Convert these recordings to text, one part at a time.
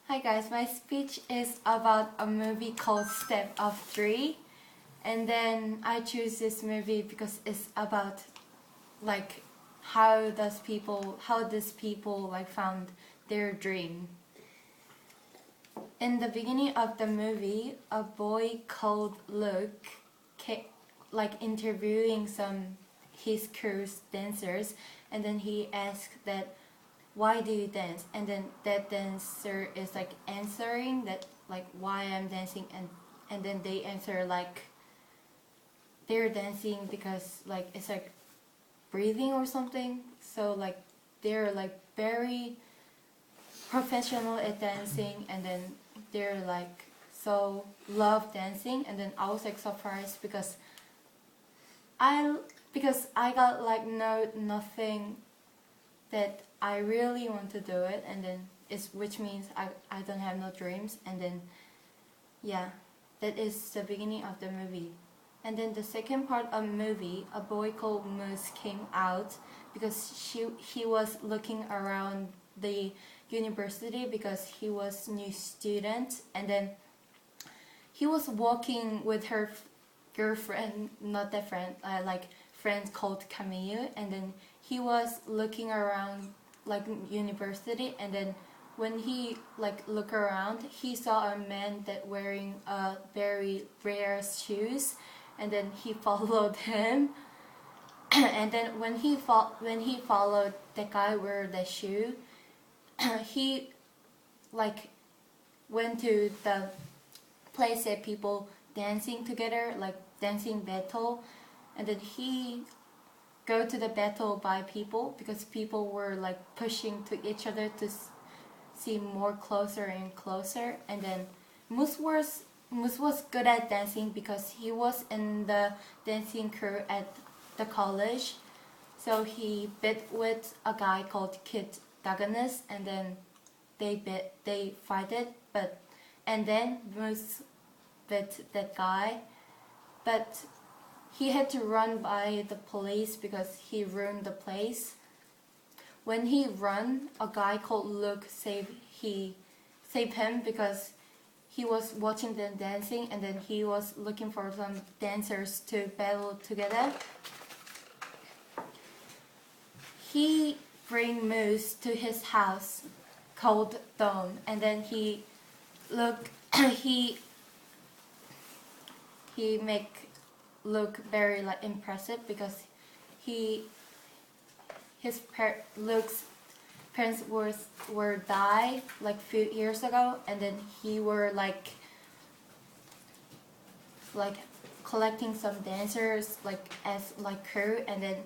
Hi guys, my speech is about a movie called Step of Three, and then I choose this movie because it's about like how these people like found their dream. In the beginning of the movie, a boy called Luke like interviewing some his crew's dancers, and then he asked that why do you dance, and then that dancer is like answering that like why I'm dancing, and then they answer like they're dancing because like it's like breathing or something, so like they're like very professional at dancing, and then they're like so love dancing. And then I was like surprised because I got like nothing that I really want to do it, and then which means I don't have no dreams. And then yeah, that is the beginning of the movie. And then the second part of the movie, a boy called Moose came out because he was looking around the university because he was new student, and then he was walking with her girlfriend, not that friend, like friend called Camille, and then he was looking around like university, and then when he like look around, he saw a man that wearing a very rare shoes, and then he followed him. And then when he followed the guy wear the shoe, he like went to the place that people dancing together, like dancing battle, and then he go to the battle by people because people were like pushing to each other to see more closer and closer. And then Moose was good at dancing because he was in the dancing crew at the college, so he bit with a guy called Kid Daganis, and then they fight it, and then Moose bit that guy, but he had to run by the police because he ruined the place. When he run, a guy called Luke saved him because he was watching them dancing, and then he was looking for some dancers to battle together. He bring Moose to his house called Dome, and then he make look very like impressive because Luke's parents were died like few years ago, and then he were like collecting some dancers like as like crew, and then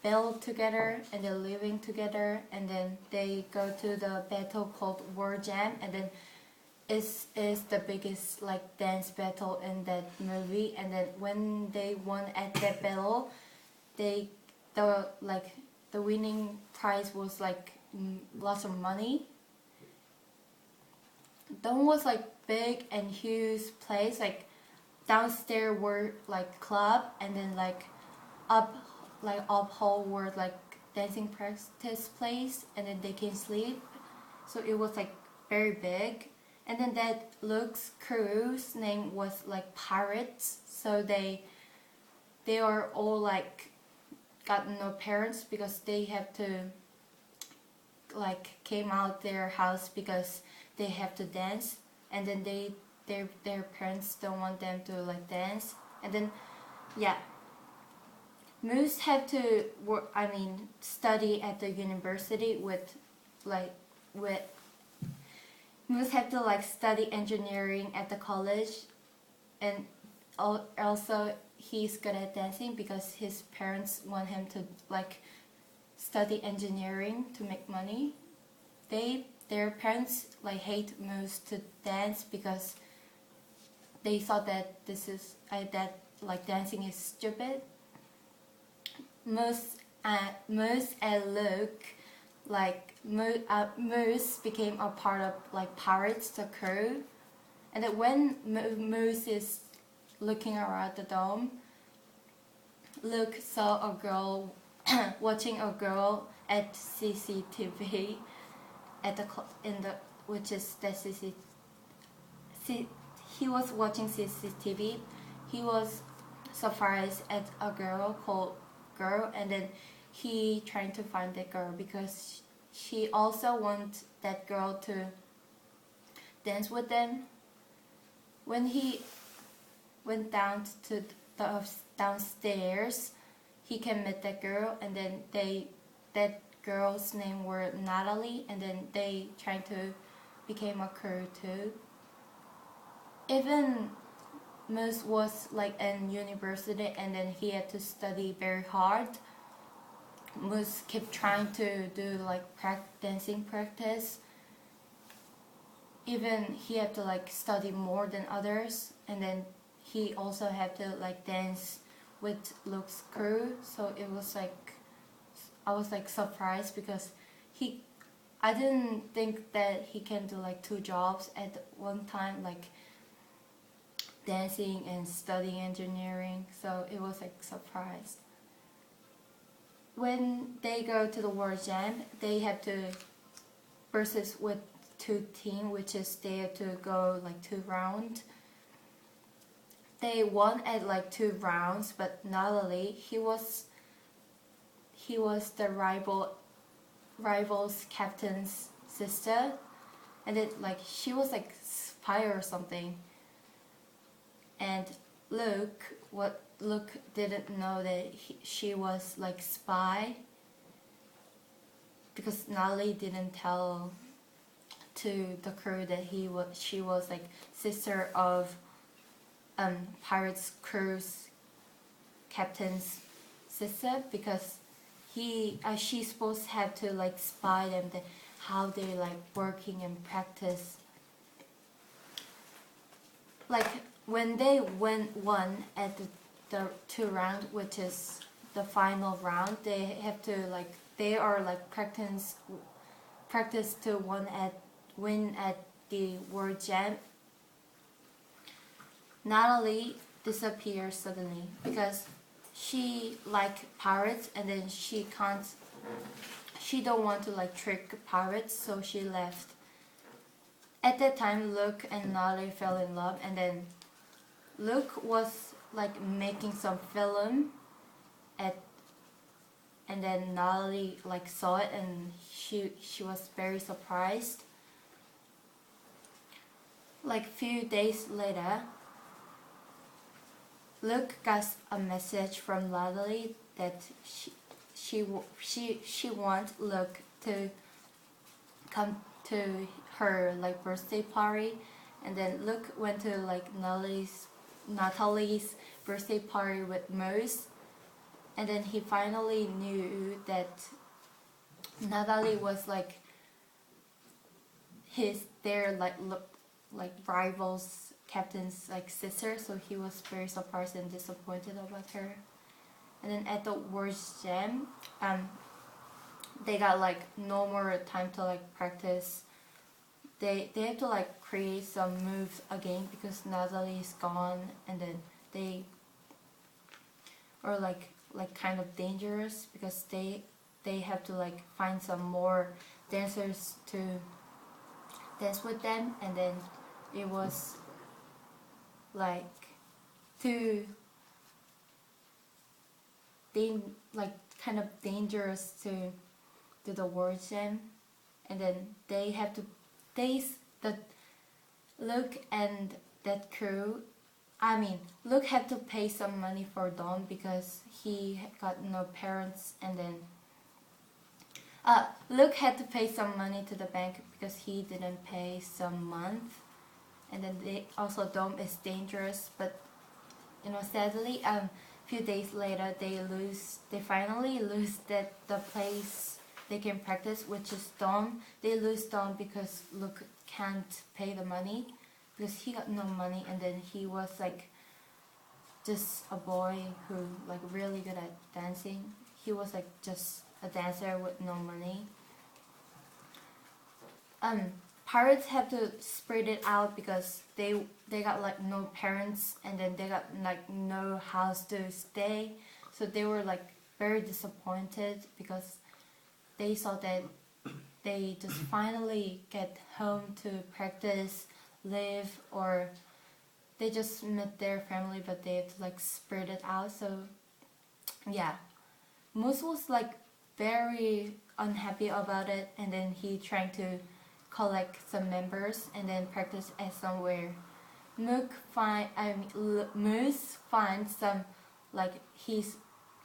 build together, and then living together, and then they go to the battle called War Jam, and then is the biggest like dance battle in that movie. And then when they won at that battle, the winning prize was like lots of money. Dome was like big and huge place, like downstairs were like club, and then like up hall were like dancing practice place, and then they can sleep, so it was like very big. And then that Luke's crew's name was like pirates, so they are all like got no parents because they have to like came out their house because they have to dance, and then their parents don't want them to like dance. And then yeah, Moose had to study at the university with Moose had to like study engineering at the college, and also he's good at dancing because his parents want him to like study engineering to make money. Their parents like hate Moose to dance because they thought that that like dancing is stupid. Moose and Luke like Moose became a part of like pirates, the crew. And then when Moose is looking around the dome, Luke saw a girl watching a girl at CCTV at which is the he was watching CCTV. He was surprised at a girl called girl, and then he trying to find that girl because she also wants that girl to dance with them. When he went down to the downstairs, he can meet that girl, and then that girl's name were Natalie, and then they trying to became a crew too. Even Moose was like in university, and then he had to study very hard. Moose kept trying to do like dancing practice. Even he had to like study more than others, and then he also had to like dance with Luke's crew. So it was like I was like surprised because I didn't think that he can do like 2 jobs at one time, like dancing and studying engineering. So it was like surprised. When they go to the World Jam, they have to versus with 2 teams, which is they have to go like 2 rounds. They won at like 2 rounds, but Natalie, he was the rival's captain's sister, and it like she was like spy or something. And Luke didn't know that she was like spy because Natalie didn't tell to the crew that she was like sister of pirates crew's captain's sister, because she's supposed to have to like spy them how they like working and practice. Like when they won at the 2 round, which is the final round, they have to like they are like practice to win at the World Jam. Natalie disappears suddenly because she like pirates, and then she don't want to like trick pirates, so she left. At that time, Luke and Natalie fell in love, and then Luke was like making some film and then Natalie like saw it, and she was very surprised. Like few days later, Luke got a message from Natalie that she wants Luke to come to her like birthday party, and then Luke went to like Natalie's birthday party with Moose, and then he finally knew that Natalie was like their rivals captain's like sister, so he was very surprised and disappointed about her. And then at the World Jam, they got like no more time to like practice. They have to like create some moves again because Natalie is gone, and then they are like kind of dangerous because they have to like find some more dancers to dance with them, and then it was like too kind of dangerous to do the World Jam, and then they have to Luke and that crew. I mean, Luke had to pay some money for Dom because he got no parents, and then Luke had to pay some money to the bank because he didn't pay some month, and then Dom is dangerous, but sadly, few days later they finally lose the place they can practice, which is Dom. They lose Dom because Luke can't pay the money because he got no money, and then he was like just a boy who like really good at dancing. He was like just a dancer with no money. Pirates have to spread it out because they got like no parents, and then they got like no house to stay, so they were like very disappointed because they saw that they just finally get home to practice, live, or they just met their family, but they have to like spread it out. So yeah, Moose was like very unhappy about it, and then he trying to collect some members and then practice at somewhere. Moose finds some like his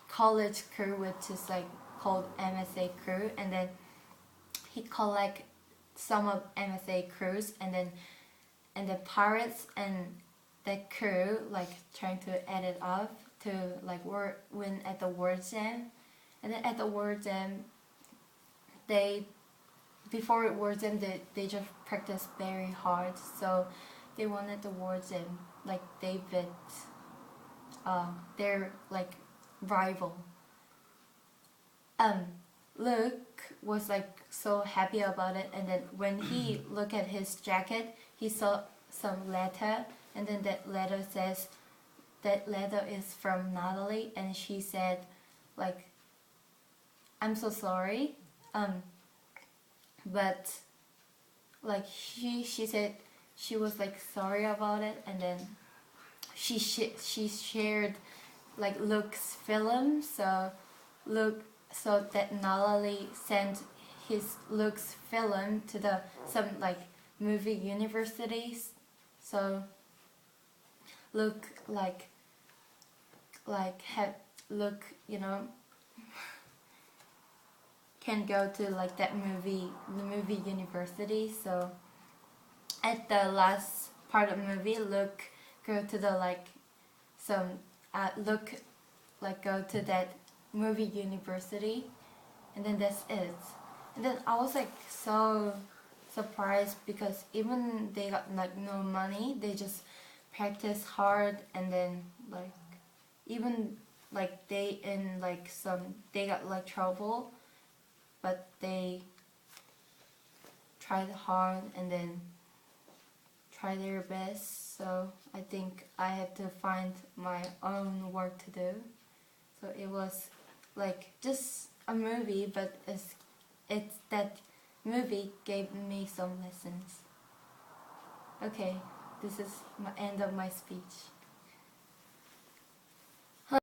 college crew, which is like called MSA crew, and then he collect some of MSA crews, and the pirates and the crew like trying to add it up to like win at the World Jam, and then at the World Jam before World Jam they just practiced very hard, so they won at the World Jam. Like they beat their like rival. Luke was like so happy about it, and then when he looked at his jacket, he saw some letter, and then that letter is from Natalie, and she said like, I'm so sorry, but like she said she was like sorry about it, and then she shared like Luke's film, so that Natalie sent Luke's film to some like movie universities, so Luke Luke can go to like the movie university. So at the last part of the movie, Luke go to the like go to that movie university, and then that's it. And then I was like so surprised, because even they got like no money, they just practice hard, and then like even like they got like trouble, but they tried hard and then try their best. So I think I have to find my own work to do. So it was like just a movie, but it's that movie gave me some lessons. Okay, this is my end of my speech.